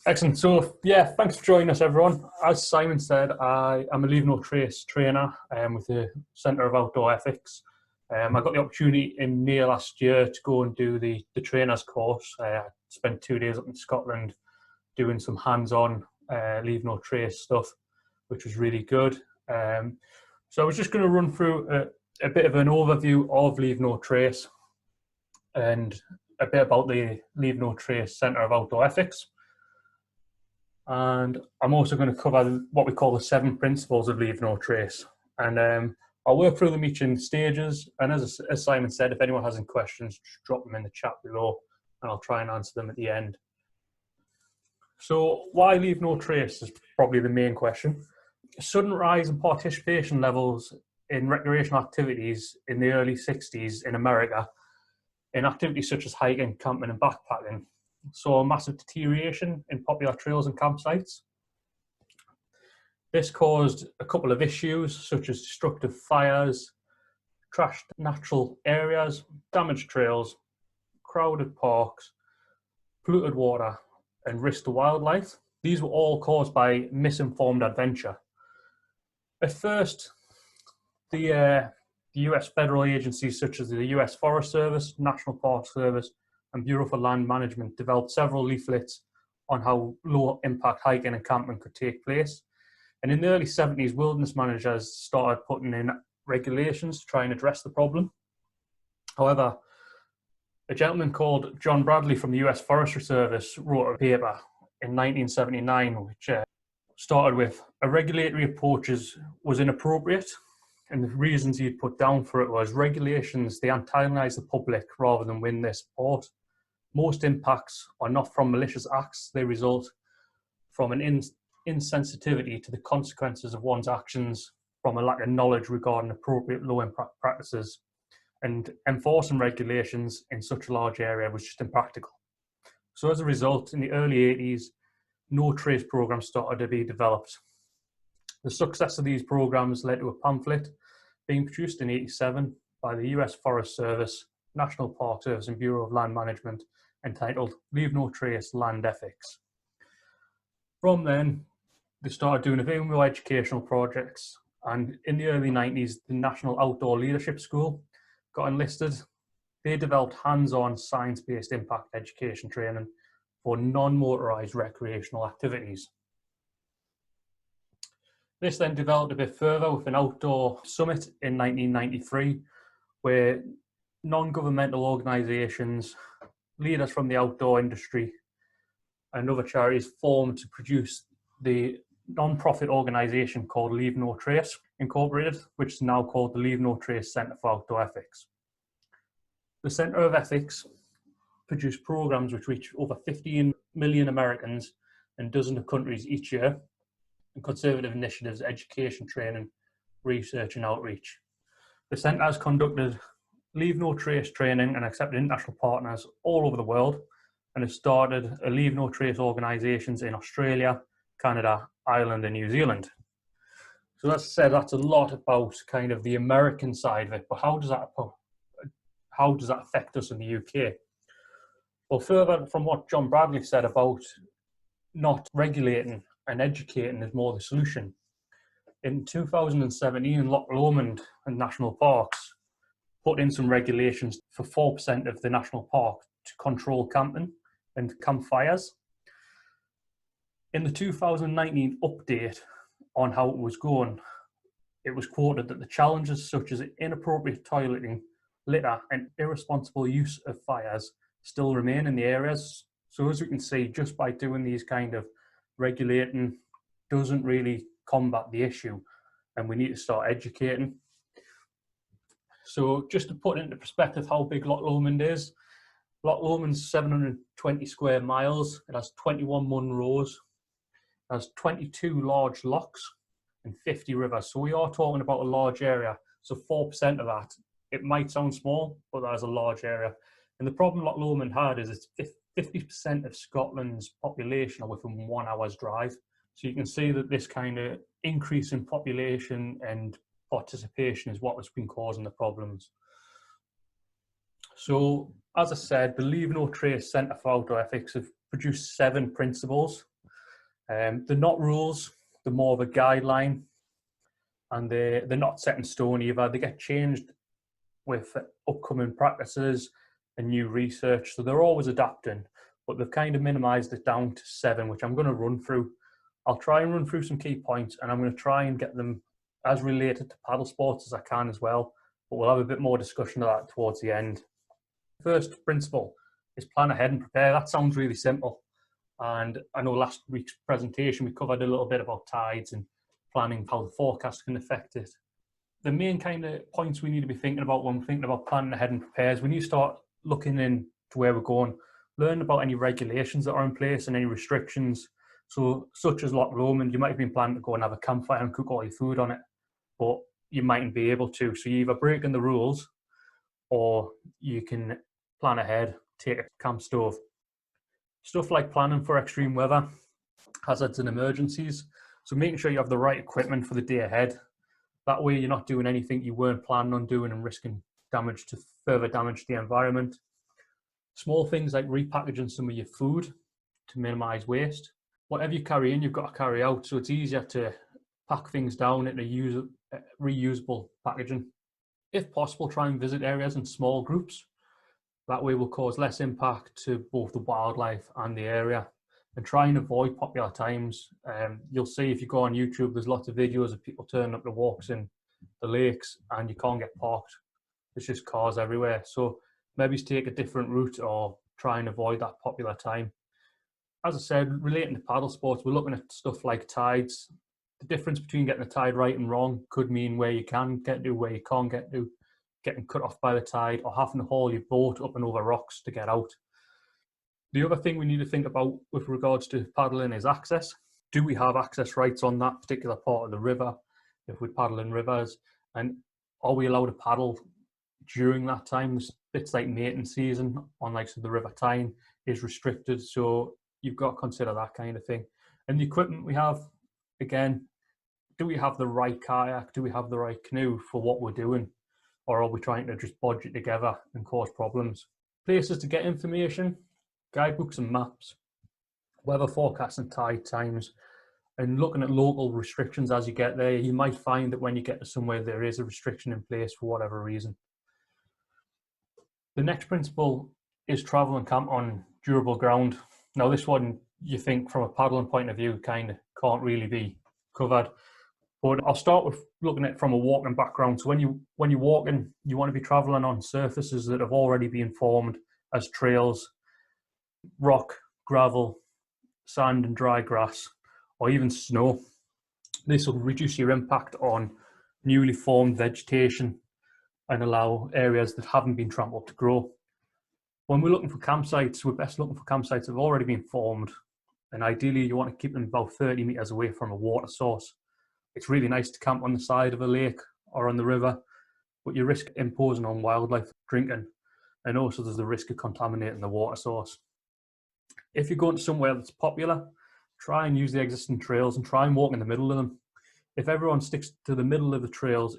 Excellent. So, yeah, thanks for joining us, everyone. As Simon said, I am a Leave No Trace trainer with the Centre of Outdoor Ethics. I got the opportunity in May last year to go and do the trainer's course. I spent 2 days up in Scotland doing some hands-on Leave No Trace stuff, which was really good. So I was just going to run through a bit of an overview of Leave No Trace and a bit about the Leave No Trace Centre of Outdoor Ethics. And I'm also going to cover what we call the 7 principles of Leave No Trace. And I'll work through them each in stages. And as Simon said, if anyone has any questions, just drop them in the chat below and I'll try and answer them at the end. So why Leave No Trace is probably the main question. A sudden rise in participation levels in recreational activities in the early 60s in America, in activities such as hiking, camping and backpacking, saw a massive deterioration in popular trails and campsites. This caused a couple of issues such as destructive fires, trashed natural areas, damaged trails, crowded parks, polluted water and risk to wildlife. These were all caused by misinformed adventure. At first, the US federal agencies such as the US Forest Service, National Park Service and Bureau for Land Management developed several leaflets on how low impact hiking and camping could take place. And in the early 70s, wilderness managers started putting in regulations to try and address the problem. However, a gentleman called John Bradley from the US Forestry Service wrote a paper in 1979, which started with a regulatory approach was inappropriate. And the reasons he'd put down for it was regulations, they antagonize the public rather than win their support. Most impacts are not from malicious acts, they result from an insensitivity to the consequences of one's actions, from a lack of knowledge regarding appropriate low impact practices, and enforcing regulations in such a large area was just impractical. So as a result, in the early 80s, no trace programs started to be developed. The success of these programs led to a pamphlet being produced in 87 by the US Forest Service, National Park Service and Bureau of Land Management entitled Leave No Trace Land Ethics. From then, they started doing a few more educational projects, and in the early 90s, the National Outdoor Leadership School got enlisted. They developed hands-on science-based impact education training for non-motorized recreational activities. This then developed a bit further with an outdoor summit in 1993, where non-governmental organisations, leaders from the outdoor industry and other charities formed to produce the non-profit organisation called Leave No Trace Incorporated, which is now called the Leave No Trace Centre for Outdoor Ethics. The Centre of Ethics produce programmes which reach over 15 million Americans in dozens of countries each year, and conservative initiatives, education, training, research and outreach. The Centre has conducted Leave No Trace training and accepted international partners all over the world, and has started a Leave No Trace organisations in Australia, Canada, Ireland and New Zealand. So as I said, that's a lot about kind of the American side of it, but how does that affect us in the UK? Well, further from what John Bradley said about not regulating and educating is more the solution. In 2017, Loch Lomond and National Parks put in some regulations for 4% of the national park to control camping and campfires. In the 2019 update on how it was going, it was quoted that the challenges such as inappropriate toileting, litter and irresponsible use of fires still remain in the areas. So as we can see, just by doing these kind of regulating doesn't really combat the issue, and we need to start educating. So just to put into perspective how big Loch Lomond is, Loch Lomond's 720 square miles, it has 21 Munros, it has 22 large lochs and 50 rivers. So we are talking about a large area. So 4% of that, it might sound small, but that is a large area. And the problem Loch Lomond had is it's 50% of Scotland's population are within 1 hour's drive. So you can see that this kind of increase in population and participation is what has been causing the problems. So as I said, the Leave No Trace Centre for Outdoor Ethics have produced 7 principles They're not rules, they're more of a guideline, and they're not set in stone either. They get changed with upcoming practices and new research, so they're always adapting, but they've kind of minimized it down to 7, which I'm going to run through. I'll try and run through some key points, and I'm going to try and get them as related to paddle sports as I can as well, but we'll have a bit more discussion of that towards the end. First principle is plan ahead and prepare. That sounds really simple, and I know last week's presentation we covered a little bit about tides and planning, how the forecast can affect it. The main kind of points we need to be thinking about when we're thinking about planning ahead and prepares, when you start looking into where we're going, learn about any regulations that are in place and any restrictions. So, such as Loch Lomond, you might have been planning to go and have a campfire and cook all your food on it, but you mightn't be able to. So you're either breaking the rules, or you can plan ahead, take a camp stove. Stuff like planning for extreme weather, hazards and emergencies. So making sure you have the right equipment for the day ahead. That way you're not doing anything you weren't planning on doing and risking further damage to the environment. Small things like repackaging some of your food to minimize waste. Whatever you carry in, you've got to carry out, so it's easier to pack things down into reusable packaging. If possible, try and visit areas in small groups. That way will cause less impact to both the wildlife and the area. And try and avoid popular times. You'll see if you go on YouTube, there's lots of videos of people turning up to walks in the lakes and you can't get parked. There's just cars everywhere. So maybe take a different route or try and avoid that popular time. As I said, relating to paddle sports, we're looking at stuff like tides. The difference between getting the tide right and wrong could mean where you can get to, where you can't get to, getting cut off by the tide, or having to haul your boat up and over rocks to get out. The other thing we need to think about with regards to paddling is access. Do we have access rights on that particular part of the river if we paddle in rivers? And are we allowed to paddle during that time? Bits like mating season on like the River Tyne is restricted, so you've got to consider that kind of thing. And the equipment we have, again, do we have the right kayak? Do we have the right canoe for what we're doing? Or are we trying to just bodge it together and cause problems? Places to get information, guidebooks and maps, weather forecasts and tide times, and looking at local restrictions as you get there. You might find that when you get to somewhere there is a restriction in place for whatever reason. The next principle is travel and camp on durable ground. Now this one, you think from a paddling point of view, kind of can't really be covered. But I'll start with looking at it from a walking background. So when you're walking, you want to be traveling on surfaces that have already been formed as trails, rock, gravel, sand and dry grass, or even snow. This will reduce your impact on newly formed vegetation and allow areas that haven't been trampled to grow. When we're looking for campsites, we're best looking for campsites that have already been formed, and ideally you want to keep them about 30 meters away from a water source. It's really nice to camp on the side of a lake or on the river, but you risk imposing on wildlife drinking, and also there's the risk of contaminating the water source. If you're going to somewhere that's popular, try and use the existing trails and try and walk in the middle of them. If everyone sticks to the middle of the trails,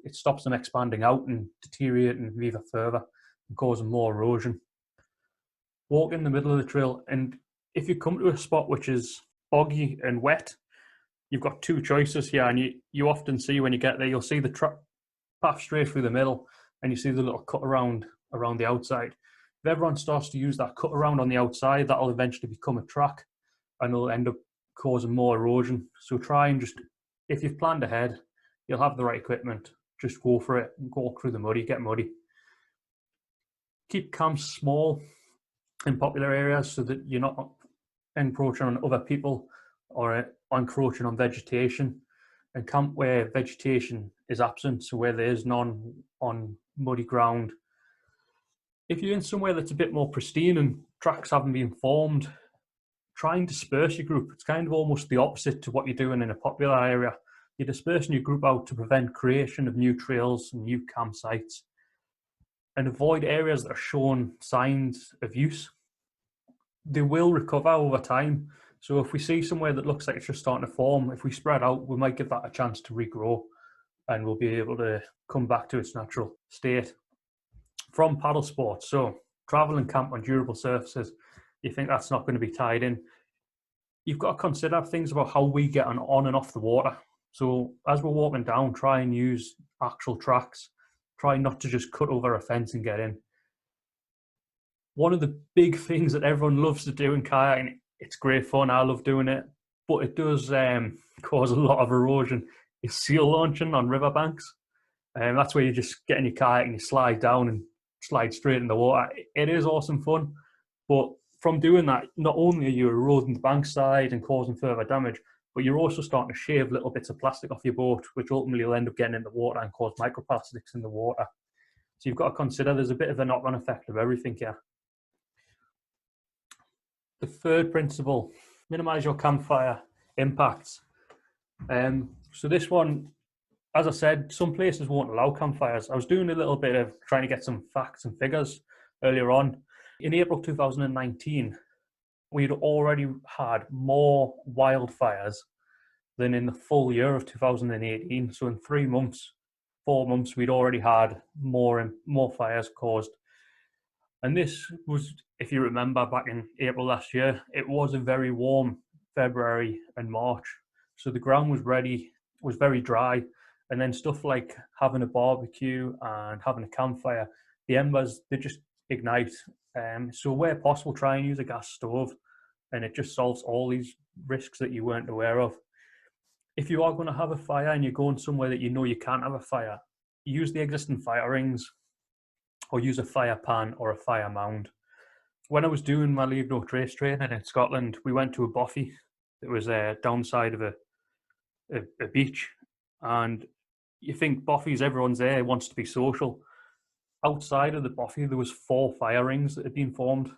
it stops them expanding out and deteriorating even further and causing more erosion. Walk in the middle of the trail, and if you come to a spot which is boggy and wet, you've got two choices here, and you often see when you get there, you'll see the path straight through the middle, and you see the little cut around the outside. If everyone starts to use that cut around on the outside, that'll eventually become a track, and it'll end up causing more erosion. So try and just, if you've planned ahead, you'll have the right equipment, just go for it and go through the muddy, get muddy. Keep camps small in popular areas so that you're not encroaching on other people or encroaching on vegetation, and camp where vegetation is absent, so where there is none on muddy ground. If you're in somewhere that's a bit more pristine and tracks haven't been formed, try and disperse your group. It's kind of almost the opposite to what you're doing in a popular area. You're dispersing your group out to prevent creation of new trails and new campsites, and avoid areas that are showing signs of use. They will recover over time. So if we see somewhere that looks like it's just starting to form, if we spread out, we might give that a chance to regrow, and we'll be able to come back to its natural state. From paddle sports, so travel and camp on durable surfaces, you think that's not going to be tied in. you've got to consider things about how we get on and off the water. So as we're walking down, try and use actual tracks. Try not to just cut over a fence and get in. One of the big things that everyone loves to do in kayaking, it's great fun, I love doing it, but it does cause a lot of erosion, is seal launching on riverbanks. That's where you just get in your kayak and you slide down and slide straight in the water. It is awesome fun, but from doing that, not only are you eroding the bankside and causing further damage, but you're also starting to shave little bits of plastic off your boat, which ultimately will end up getting in the water and cause microplastics in the water. So you've got to consider there's a bit of a knock-on effect of everything here. The third principle, minimize your campfire impacts. So this one, as I said, some places won't allow campfires. I was doing a little bit of trying to get some facts and figures earlier on. In April 2019, we'd already had more wildfires than in the full year of 2018. So in 3 months, 4 months, we'd already had more fires caused. And this was, if you remember, back in April last year, it was a very warm February and March. So the ground was ready, was very dry. And then stuff like having a barbecue and having a campfire, the embers, they just ignite. So where possible, try and use a gas stove, and it just solves all these risks that you weren't aware of. If you are going to have a fire and you're going somewhere that you know you can't have a fire, use the existing fire rings or use a fire pan or a fire mound. When I was doing my Leave No Trace training in Scotland, we went to a bothy that was downside of a beach. And you think bothies, everyone's there, wants to be social. Outside of the bothy, there was 4 fire rings that had been formed.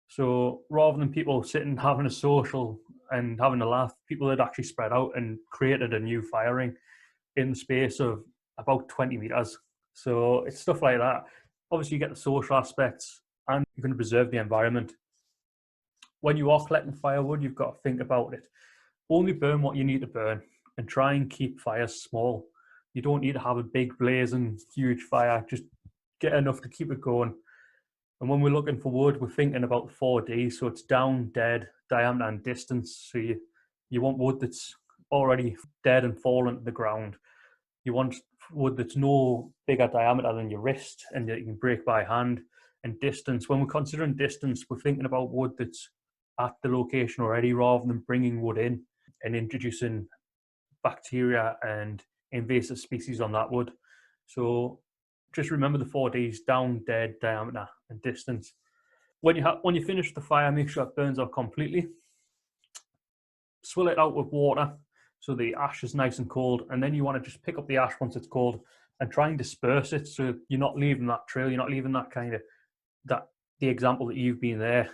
So rather than people sitting having a social and having a laugh, people had actually spread out and created a new fire ring in the space of about 20 meters. So it's stuff like that. Obviously, you get the social aspects and you're going to preserve the environment. When you are collecting firewood, you've got to think about it. Only burn what you need to burn and try and keep fires small. You don't need to have a big blazing huge fire. Just get enough to keep it going. And when we're looking for wood, we're thinking about the 4D. So it's down, dead, diameter and distance. So you want wood that's already dead and fallen to the ground. You want wood that's no bigger diameter than your wrist and that you can break by hand. And distance, when we're considering distance, we're thinking about wood that's at the location already rather than bringing wood in and introducing bacteria and invasive species on that wood. So just remember the 4Ds: down, dead, diameter and distance. When you finish the fire, make sure it burns out completely. Swill it out with water so the ash is nice and cold, and then you want to just pick up the ash once it's cold and try and disperse it so you're not leaving that trail, you're not leaving that the example that you've been there,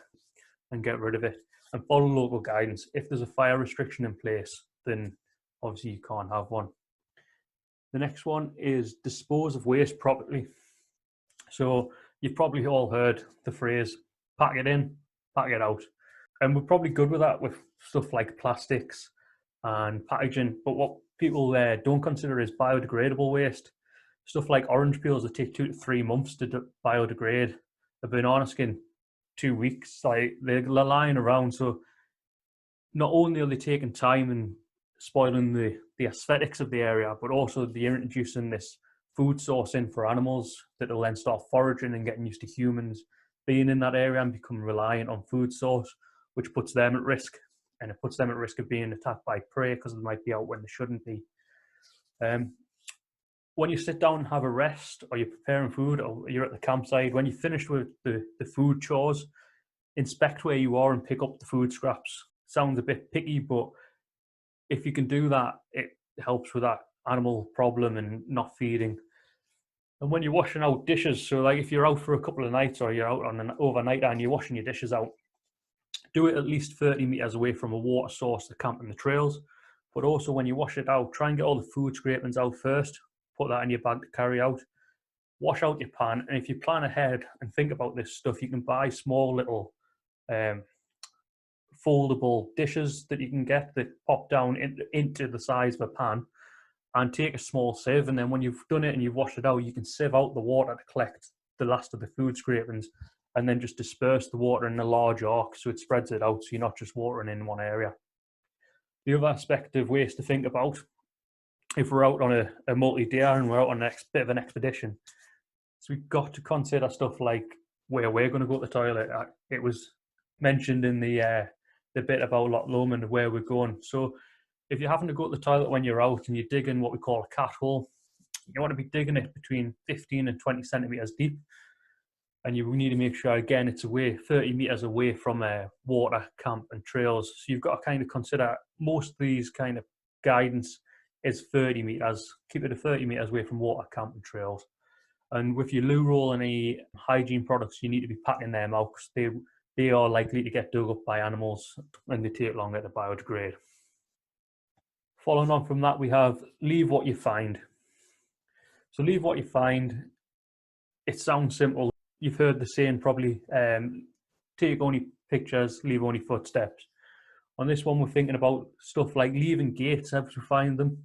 and get rid of it and follow local guidance. If there's a fire restriction in place, then obviously you can't have one. The next one is dispose of waste properly. So you've probably all heard the phrase, pack it in, pack it out. And we're probably good with that with stuff like plastics and packaging. But what people don't consider is biodegradable waste. Stuff like orange peels that take 2 to 3 months to biodegrade. A banana skin, 2 weeks. Like they're lying around. So not only are they taking time and spoiling the aesthetics of the area, but also they're introducing this food source in for animals that will then start foraging and getting used to humans being in that area and become reliant on food source, which puts them at risk. And it puts them at risk of being attacked by prey because they might be out when they shouldn't be. When you sit down and have a rest, or you're preparing food, or you're at the campsite, when you finish with the food chores, inspect where you are and pick up the food scraps. Sounds a bit picky, but if you can do that, it helps with that animal problem and not feeding. And when you're washing out dishes, so like if you're out for a couple of nights or you're out on an overnight and you're washing your dishes out, do it at least 30 meters away from a water source to camp in the trails. But also when you wash it out, try and get all the food scrapings out first. Put that in your bag to carry out. Wash out your pan, and if you plan ahead and think about this stuff, you can buy small little foldable dishes that you can get that pop down into the size of a pan, and take a small sieve, and then when you've done it and you've washed it out, you can sieve out the water to collect the last of the food scrapings, and then just disperse the water in a large arc so it spreads it out so you're not just watering in one area. The other aspect of waste to think about, if we're out on a multi-day and we're out on a bit of an expedition, so we've got to consider stuff like where we're going to go to the toilet. It was mentioned in the bit about Loch Lomond and where we're going. So if you're having to go to the toilet when you're out and you're digging what we call a cat hole, you want to be digging it between 15 and 20 centimeters deep. And you need to make sure, again, it's away 30 meters away from water, camp and trails. So you've got to kind of consider most of these kind of guidance is 30 meters. Keep it to 30 meters away from water, camp and trails. And with your loo roll and any hygiene products, you need to be packing them out because they are likely to get dug up by animals and they take longer to biodegrade. Following on from that, we have leave what you find. So leave what you find. It sounds simple. You've heard the saying probably, take only pictures, leave only footsteps. On this one, we're thinking about stuff like leaving gates as we find them.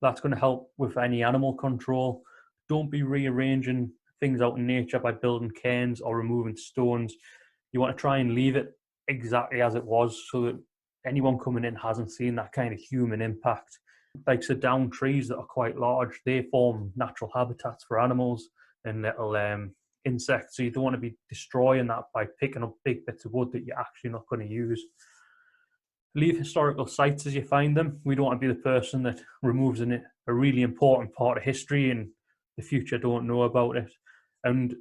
That's going to help with any animal control. Don't be rearranging things out in nature by building cairns or removing stones. You want to try and leave it exactly as it was so that anyone coming in hasn't seen that kind of human impact. Like so down trees that are quite large, they form natural habitats for animals and little insects. So you don't want to be destroying that by picking up big bits of wood that you're actually not going to use. Leave historical sites as you find them. We don't want to be the person that removes a really important part of history and the future don't know about it. And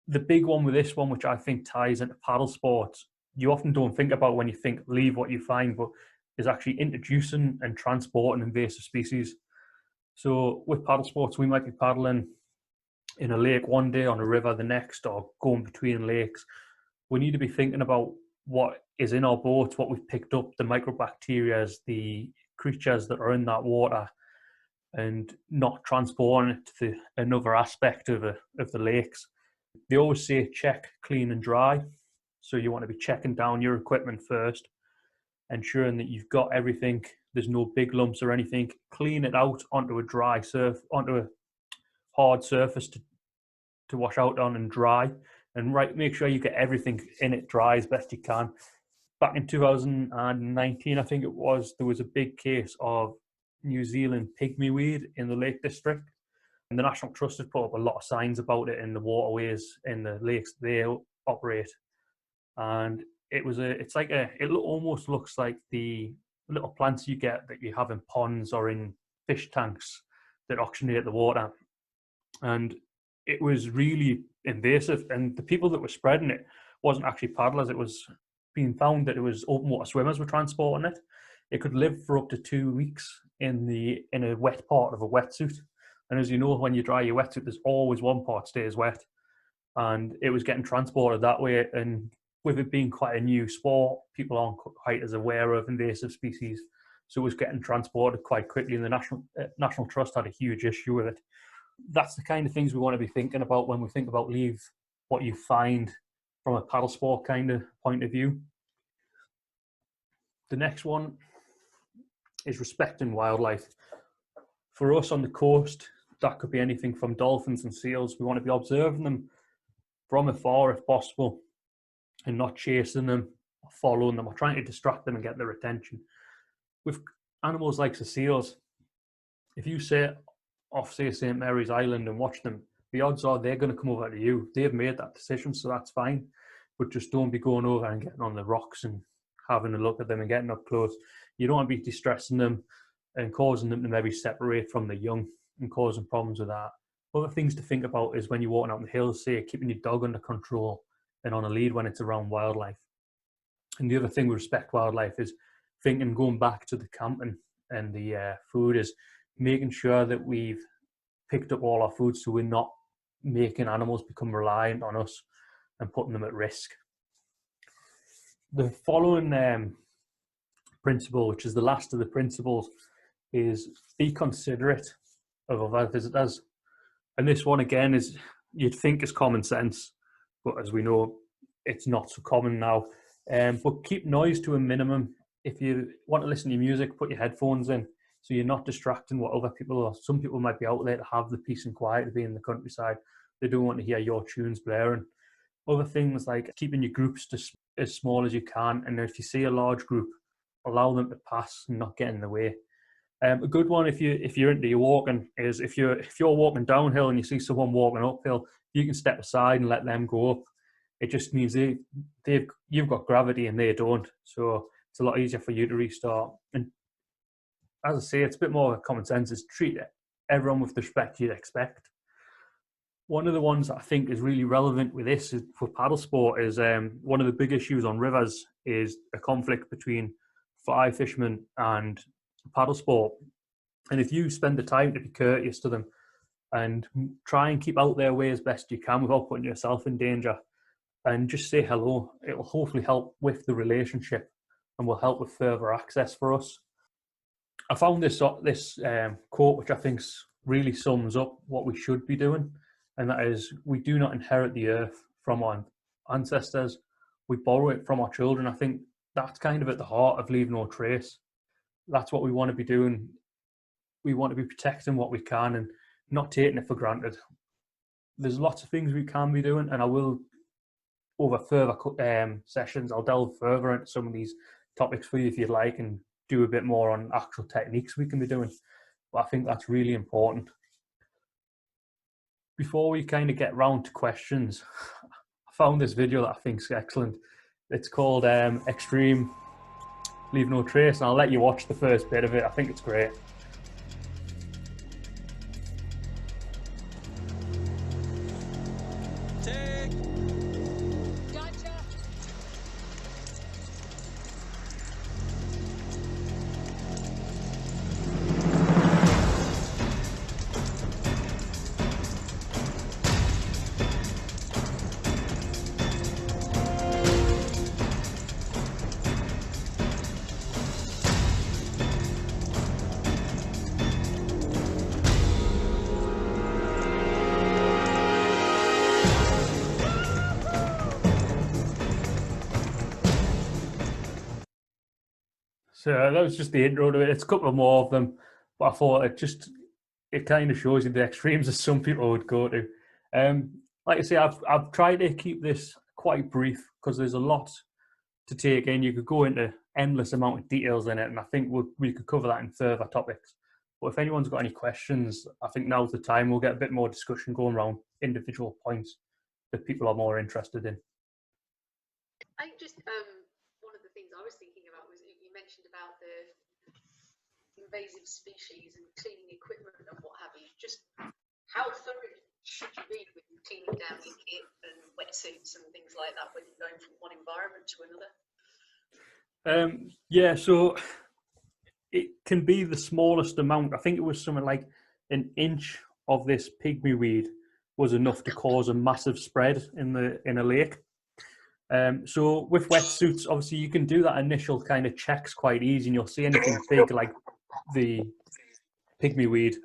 the big one with this one, which I think ties into paddle sports, you often don't think about when you think leave what you find, but is actually introducing and transporting invasive species. So with paddle sports, we might be paddling in a lake one day, on a river the next, or going between lakes. We need to be thinking about what is in our boats, what we've picked up, the microbacteria, the creatures that are in that water, and not transporting it to another aspect of the lakes. They always say check, clean and dry. So you want to be checking down your equipment first, ensuring that you've got everything, there's no big lumps or anything. Clean it out onto a dry surface, onto a hard surface to wash out on and dry. And make sure you get everything in it dry as best you can. Back in 2019, I think it was, there was a big case of New Zealand pygmy-weed in the Lake District. And the National Trust has put up a lot of signs about it in the waterways, in the lakes they operate. And it almost looks like the little plants you get that you have in ponds or in fish tanks that oxygenate the water. And it was really invasive. And the people that were spreading it wasn't actually paddlers. It was being found that it was open water swimmers were transporting it. It could live for up to 2 weeks in a wet part of a wetsuit. And as you know, when you dry your wetsuit, there's always one part stays wet. And it was getting transported that way. And with it being quite a new sport, people aren't quite as aware of invasive species. So it was getting transported quite quickly, and the National Trust had a huge issue with it. That's the kind of things we want to be thinking about when we think about leave what you find from a paddle sport kind of point of view. The next one is respecting wildlife. For us on the coast, that could be anything from dolphins and seals. We want to be observing them from afar if possible and not chasing them or following them or trying to distract them and get their attention. With animals like the seals, if you sit off, say, St. Mary's Island and watch them, the odds are they're going to come over to you. They've made that decision, so that's fine. But just don't be going over and getting on the rocks and having a look at them and getting up close. You don't want to be distressing them and causing them to maybe separate from the young and causing problems with that. Other things to think about is when you're walking out on the hills, say, keeping your dog under control and on a lead when it's around wildlife. And the other thing with respect wildlife is thinking, going back to the camping and the food, is making sure that we've picked up all our food so we're not making animals become reliant on us and putting them at risk. The following principle, which is the last of the principles, is be considerate of other visitors. And this one again is, you'd think is common sense, but as we know, it's not so common now. But keep noise to a minimum. If you want to listen to music, put your headphones in so you're not distracting what other people are. Some people might be out there to have the peace and quiet to be in the countryside. They don't want to hear your tunes blaring. Other things like keeping your groups to as small as you can, and if you see a large group, allow them to pass and not get in the way. A good one if you're into your walking is if you're walking downhill and you see someone walking uphill, you can step aside and let them go up. It just means you've got gravity and they don't, so it's a lot easier for you to restart. And as I say, it's a bit more common sense. Is treat everyone with the respect you'd expect. One of the ones that I think is really relevant with this for paddle sport is one of the big issues on rivers is a conflict between fly fishermen and paddle sport. And if you spend the time to be courteous to them and try and keep out their way as best you can without putting yourself in danger, and just say hello, it will hopefully help with the relationship and will help with further access for us. I found this quote, which I think really sums up what we should be doing, and that is, we do not inherit the earth from our ancestors, we borrow it from our children. I think that's kind of at the heart of Leave No Trace. That's what we want to be doing. We want to be protecting what we can and not taking it for granted. There's lots of things we can be doing, and I will, over further sessions, I'll delve further into some of these topics for you if you'd like, and do a bit more on actual techniques we can be doing. But I think that's really important. Before we kind of get round to questions, I found this video that I think is excellent. It's called Extreme Leave No Trace, and I'll let you watch the first bit of it. I think it's great. So that was just the intro to it. It's a couple more of them, but I thought it kind of shows you the extremes that some people would go to. Like I say, I've tried to keep this quite brief because there's a lot to take in. You could go into endless amount of details in it, and I think we could cover that in further topics. But if anyone's got any questions, I think now's the time. We'll get a bit more discussion going around individual points that people are more interested in. I just one of the things I was thinking about was you mentioned about the invasive species and cleaning equipment and what have you. Just how thorough should you be with cleaning down your kit and wetsuits and things like that when you're going from one environment to another? Yeah, so it can be the smallest amount. I think it was something like an inch of this pygmy weed was enough to cause a massive spread in a lake. So with wetsuits, obviously you can do that initial kind of checks quite easy, and you'll see anything big like the pygmy weed.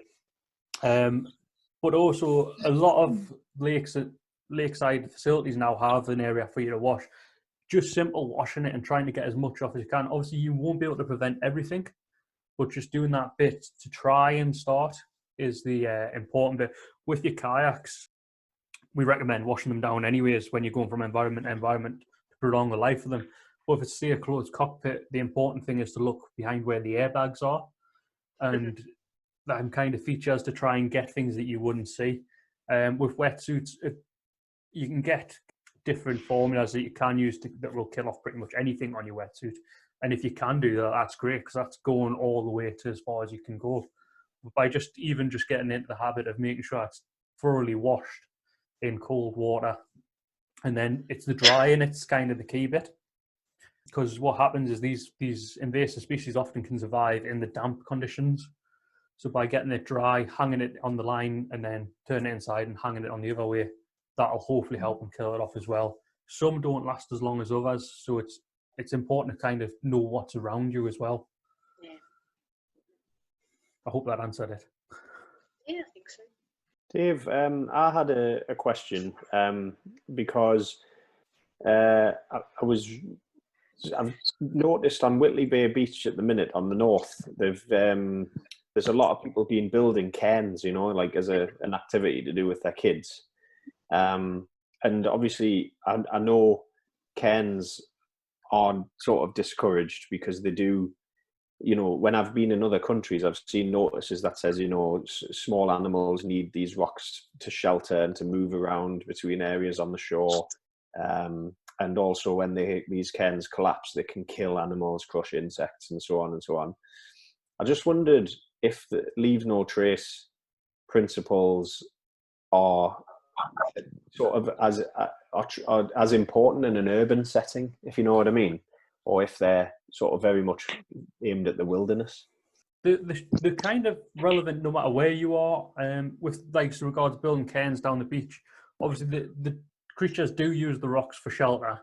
But also a lot of lakeside facilities now have an area for you to wash. Just simple washing it and trying to get as much off as you can. Obviously you won't be able to prevent everything, but just doing that bit to try and start is the important bit. With your kayaks, we recommend washing them down anyways when you're going from environment to environment to prolong the life of them. But if it's, say, a closed cockpit, the important thing is to look behind where the airbags are, and that kind of features to try and get things that you wouldn't see. With wetsuits, you can get different formulas that you can use that will kill off pretty much anything on your wetsuit. And if you can do that, that's great, because that's going all the way to as far as you can go. But by just getting into the habit of making sure it's thoroughly washed in cold water, and then it's the drying, it's kind of the key bit, because what happens is these invasive species often can survive in the damp conditions. So by getting it dry, hanging it on the line, and then turning it inside and hanging it on the other way, that'll hopefully help them kill it off as well. Some don't last as long as others, so it's important to kind of know what's around you as well. Yeah. I hope that answered it. Yeah, I think so. Dave, I had a question because I've noticed on Whitley Bay Beach at the minute on the north, there's a lot of people building cairns, like as an activity to do with their kids. And and obviously I know cairns are sort of discouraged because they do, you know, when I've been in other countries, I've seen notices that says, you know, small animals need these rocks to shelter and to move around between areas on the shore. And also when these cairns collapse, they can kill animals, crush insects, and so on and so on. I just wondered if the leave no trace principles are sort of as important in an urban setting, if you know what I mean, or if they're sort of very much aimed at the wilderness. They're kind of relevant no matter where you are. With like regards building cairns down the beach, obviously the creatures do use the rocks for shelter,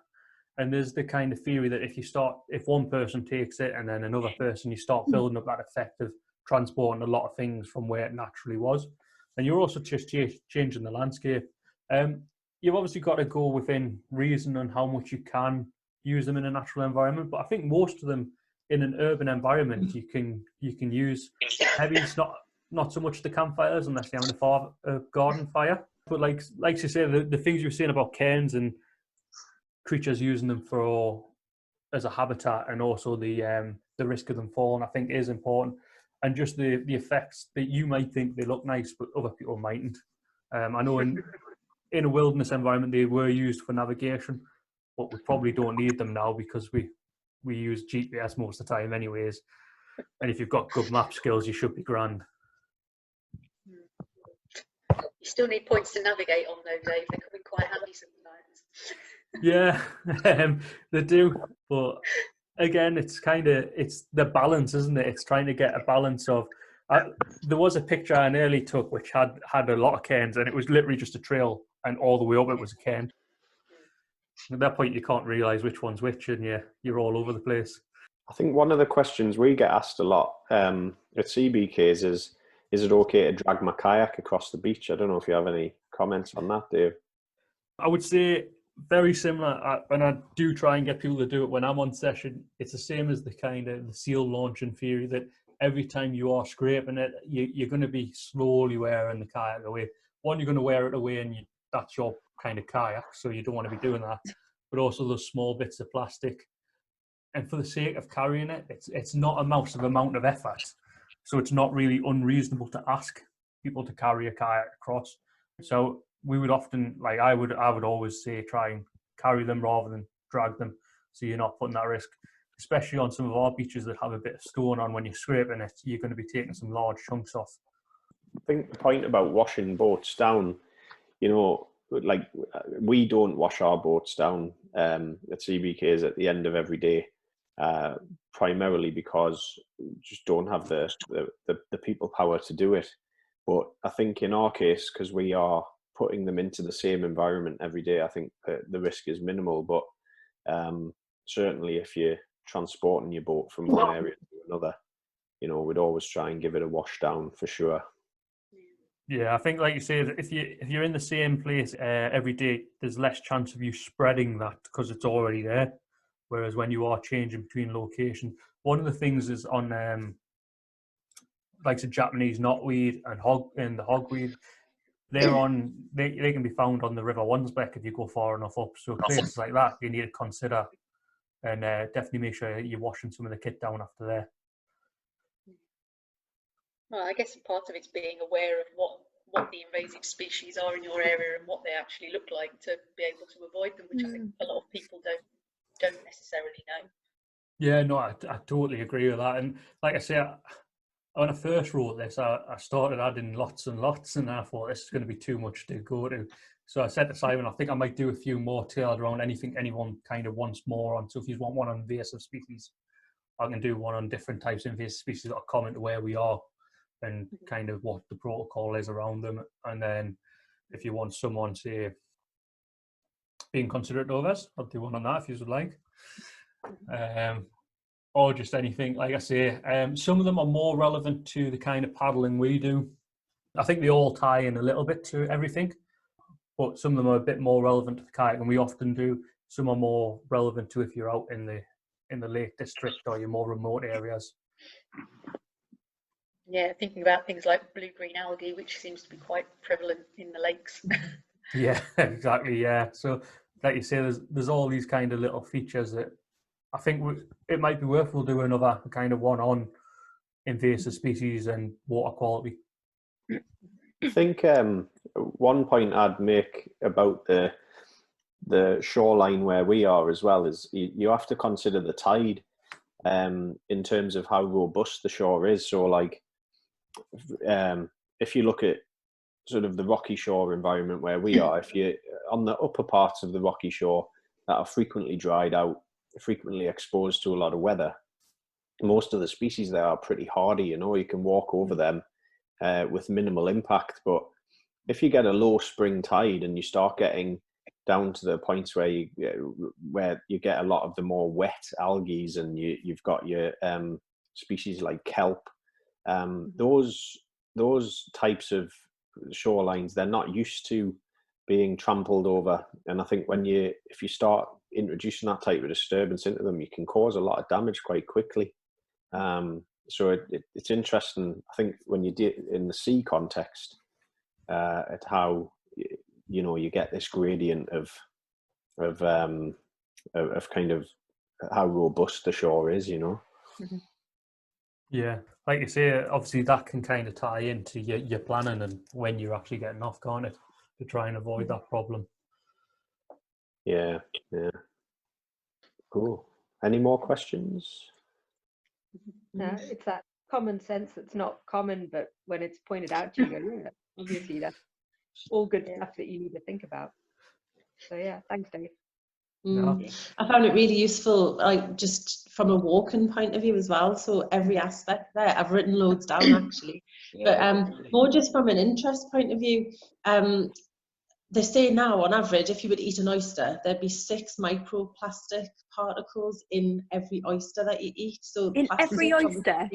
and there's the kind of theory that if one person takes it and then another person, you start building up that effect of transporting a lot of things from where it naturally was, and you're also just changing the landscape. You've obviously got to go within reason on how much you can use them in a natural environment, but I think most of them in an urban environment you can use heavies, not so much the campfires unless you're having a garden fire. But like you say, the things you were saying about cairns and creatures using them as a habitat, and also the risk of them falling, I think is important, and just the effects that you might think they look nice, but other people mightn't. I know in a wilderness environment they were used for navigation, but we probably don't need them now because we use GPS most of the time anyways. And if you've got good map skills, you should be grand. You still need points to navigate on though, Dave. They come in quite handy sometimes. Yeah, they do. But again, it's the balance, isn't it? It's trying to get a balance of. There was a picture I nearly took which had a lot of cairns, and it was literally just a trail, and all the way up it was a cairn. At that point, you can't realise which one's which, and you're all over the place. I think one of the questions we get asked a lot at CBKs is it okay to drag my kayak across the beach? I don't know if you have any comments on that, Dave. I would say very similar. When I do try and get people to do it when I'm on session, it's the same as the kind of the seal launching theory, that every time you are scraping it, you're going to be slowly wearing the kayak away. One, you're going to wear it away, and that's your kind of kayak, so you don't want to be doing that. But also those small bits of plastic. And for the sake of carrying it, it's not a massive amount of effort. So it's not really unreasonable to ask people to carry a kayak across. So we would often, like I would always say, try and carry them rather than drag them, so you're not putting that risk. Especially on some of our beaches that have a bit of stone on, when you're scraping it, you're going to be taking some large chunks off. I think the point about washing boats down, you know, like we don't wash our boats down at CBKs at the end of every day. Primarily because we just don't have the people power to do it. But I think in our case, because we are putting them into the same environment every day, I think the risk is minimal. But certainly if you're transporting your boat from one area to another, you know, we'd always try and give it a wash down for sure. Yeah, I think, like you say, if you're in the same place every day, there's less chance of you spreading that because it's already there. Whereas when you are changing between locations, one of the things is on like the Japanese knotweed and the hogweed, they can be found on the River Wansbeck if you go far enough up. So places like that you need to consider, and definitely make sure you're washing some of the kit down after there. Well, I guess part of it's being aware of what the invasive species are in your area and what they actually look like to be able to avoid them, which I think a lot of people don't necessarily know. Yeah, no, I totally agree with that. And like I say, when I first wrote this, I started adding lots and lots, and I thought this is going to be too much to go to. So I said to Simon, I think I might do a few more tailored around anything anyone kind of wants more on. So if you want one on invasive species, I can do one on different types of invasive species that are common to where we are and kind of what the protocol is around them. And then if you want someone, say, being considerate of us, I'll do one on that if you would like. Or just anything, like I say, some of them are more relevant to the kind of paddling we do. I think they all tie in a little bit to everything, but some of them are a bit more relevant to the kayak, and we often do. Some are more relevant to if you're out in the Lake District or your more remote areas. Yeah, thinking about things like blue-green algae, which seems to be quite prevalent in the lakes. Yeah, exactly. Yeah. So, like you say, there's all these kind of little features that I think it might be worth we'll do another kind of one on invasive species and water quality. I think one point I'd make about the shoreline where we are as well is you have to consider the tide in terms of how robust the shore is. So like if you look at sort of the rocky shore environment where we are, if you're on the upper parts of the rocky shore that are frequently dried out, frequently exposed to a lot of weather, most of the species there are pretty hardy, you can walk over them with minimal impact. But if you get a low spring tide and you start getting down to the points where you get a lot of the more wet algae and you've got your species like kelp, those types of shorelines, they're not used to being trampled over. And I think if you start introducing that type of disturbance into them, you can cause a lot of damage quite quickly. So it's interesting, I think, when you do in the sea context, at how you get this gradient of kind of how robust the shore is. Yeah, like you say, obviously that can kind of tie into your planning and when you're actually getting off, can't it, to try and avoid that problem. Yeah. Cool. Any more questions? No, it's that common sense that's not common, but when it's pointed out to you, you go, yeah, obviously that's all good stuff that you need to think about. So yeah, thanks, Dave. I found it really useful, like just from a walking point of view as well. So every aspect there, I've written loads down actually, but more just from an interest point of view. They say now, on average, if you would eat an oyster, there'd be 6 microplastic particles in every oyster that you eat. So in every oyster?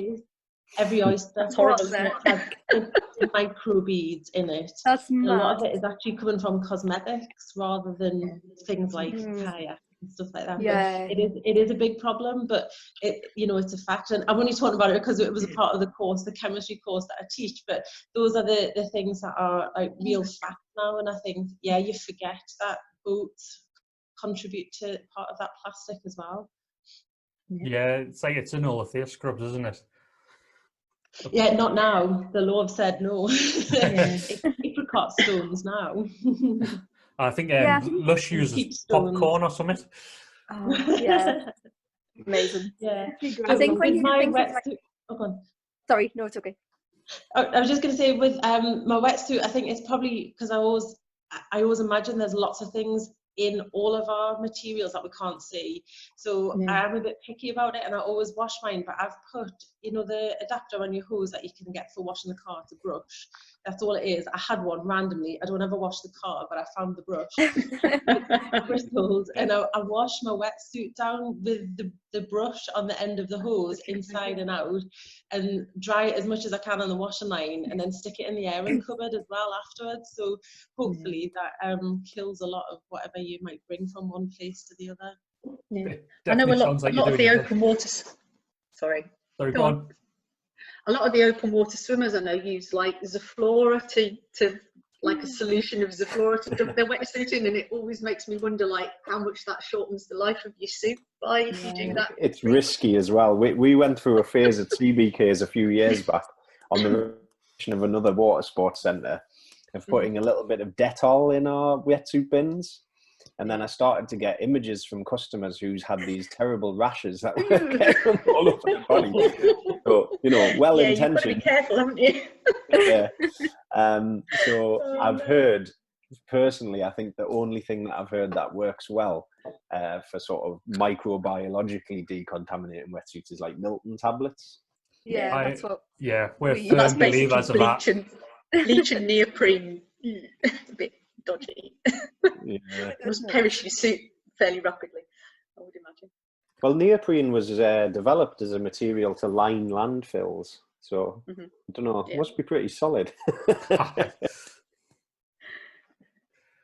Every oyster. That's horrible, isn't it? Has microbeads in it. That's mad. A lot of it is actually coming from cosmetics rather than things like kayak and stuff like that. Yeah. But it is a big problem, but it's a fact. And I'm only talking about it because it was a part of the course, the chemistry course that I teach. But those are the things that are like real facts now. And I think, you forget that boats contribute to part of that plastic as well. Yeah, it's in all of their scrubs, isn't it? Yeah, not now. The law have said no. Apricot stones now. I think Lush uses popcorn or something. Oh, yeah. Amazing. Yeah. I think when you think wetsuit, sorry, no, it's okay. I was just going to say with my wetsuit, I think it's probably because I always imagine there's lots of things in all of our materials that we can't see. So I am a bit picky about it, and I always wash mine, but I've put, the adapter on your hose that you can get for washing the car, to brush. That's all it is. I had one randomly. I don't ever wash the car, but I found the brush. Bristles, and I wash my wetsuit down with the brush on the end of the hose inside and out, and dry it as much as I can on the washing line, and then stick it in the airing cupboard as well afterwards. So hopefully that kills a lot of whatever you might bring from one place to the other. Yeah. I know a lot of the open water. Sorry, go on. A lot of the open water swimmers I know use like Zoflora to like a solution of Zoflora to dump their wetsuit in, and it always makes me wonder like how much that shortens the life of your suit by if you do that. It's risky as well. We went through a phase at CBKs a few years back on the renovation of another water sports centre of putting a little bit of Dettol in our wetsuit bins. And then I started to get images from customers who's had these terrible rashes that were getting all over their body. So, well-intentioned. You've got to be careful, haven't you? Yeah. So I've heard, personally, I think the only thing that I've heard that works well for sort of microbiologically decontaminating wetsuits is like Milton tablets. Yeah, that's what. Yeah, we're firm believers of that. Bleach and neoprene. It's a bit dodgy. Yeah. It must perish your suit fairly rapidly, I would imagine. Well, neoprene was developed as a material to line landfills. So, I don't know, it must be pretty solid.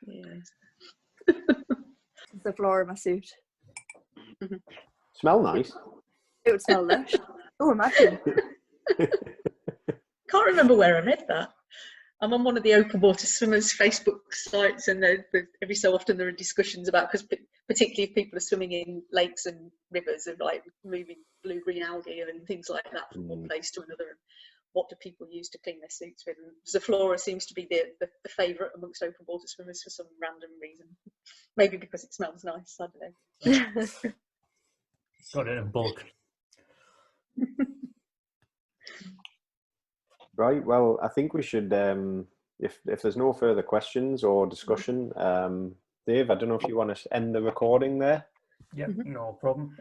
Yes. The floor of my suit. Smell nice. It would smell lush. Oh, imagine. Can't remember where I read that. I'm on one of the open water swimmers Facebook sites, and every so often there are discussions about, because particularly if people are swimming in lakes and rivers, of like moving blue-green algae and things like that from one place to another. And what do people use to clean their suits with? And Zoflora seems to be the favourite amongst open water swimmers for some random reason. Maybe because it smells nice, I don't know. Got it in bulk. Right, well, I think we should, if there's no further questions or discussion, Dave, I don't know if you want to end the recording there. Yeah, no problem.